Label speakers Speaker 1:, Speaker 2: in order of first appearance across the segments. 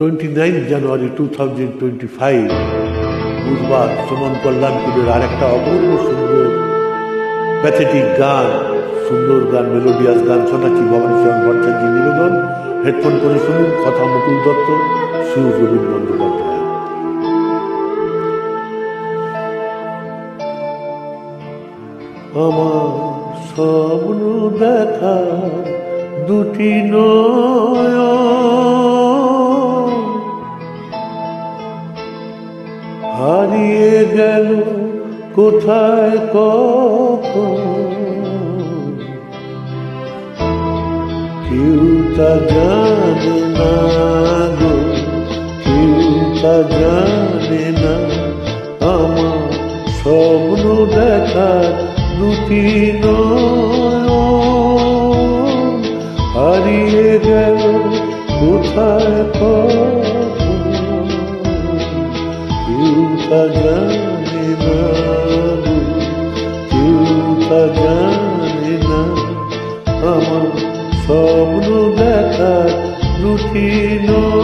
Speaker 1: 29 জানুয়ারি 2025 বুধবার সুমন কল্যাণপুরের আরেকটা অপূর্ব সুন্দর প্যাথেটিক গান, সুন্দর গান, মেলোডিয়াস গান শোনাচ্ছি। ভবানী চরণ ভট্টাচার্য নিবেদন। হেডফোন করে শুনুন। কথা মুকুল দত্ত, সুর রবীন বন্দ্যোপাধ্যায়। আমার স্বপ্ন দেখা দুটি নয়ন হারিয়ে গেল কোথায় কখন, কেউ তা জানে না গো, কেউ তা জানে না। আমার স্বপ্ন দেখার দুটি নয়ন হারিয়ে গেল কোথায় কখন, কেউ তা জানে না গো, কেউ তা জানে না। আমার স্বপ্ন দেখার দুটি নয়ন।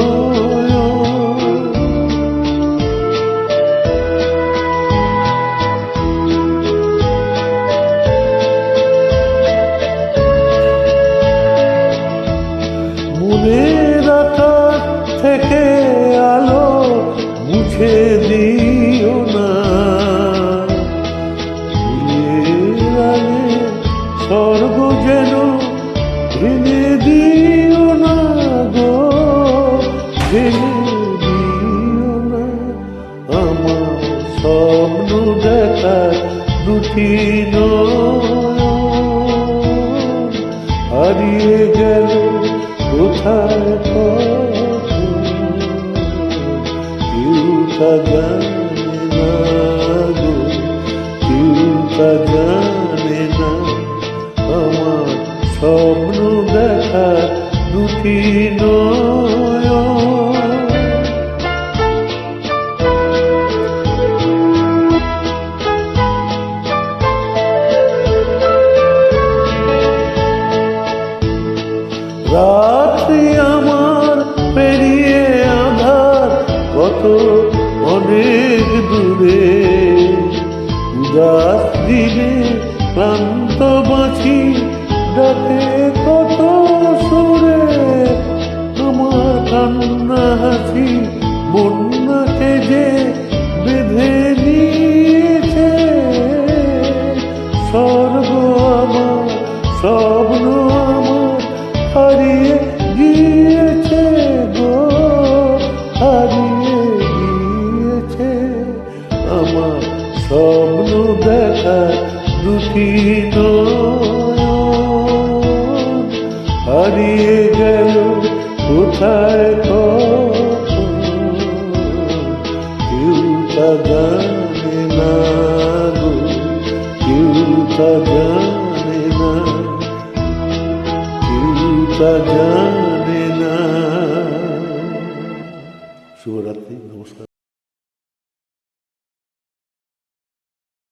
Speaker 1: মনের আকাশ থেকে আলো মুছে দিও না, ফুলের আগে স্বর্গ যেন ভেঙে দিও না গো, ভেঙে দিও না। আমার স্বপ্ন দেখার দুটি নয়ন হারিয়ে গেল কোথায় কখন, কেউ তা জানে না গো, কেউ তা জানে না। আমার স্বপ্ন দেখার দুটি নয়ন। রাত্রি আমার পেরিয়ে আঁধার কত অনেক দূরে, উদাস দিনে ক্লান্ত বাঁচি ডাকে কত সুরে। আমার কান্না হাসি বন্যাকে যে বেঁধে নিয়েছে, স্বর্গ আমার স্বপ্ন আমার হারিয়ে গিয়েছে গো, হারিয়ে গিয়েছে। আমার স্বপ্ন দেখার দুটি নয়ন হারিয়ে গেল কোথায় কখন, কেউ তা জানে না গো, কেউ তা জানে না, কেউ তা জানে না। শুভরাত্রি, নমস্কার।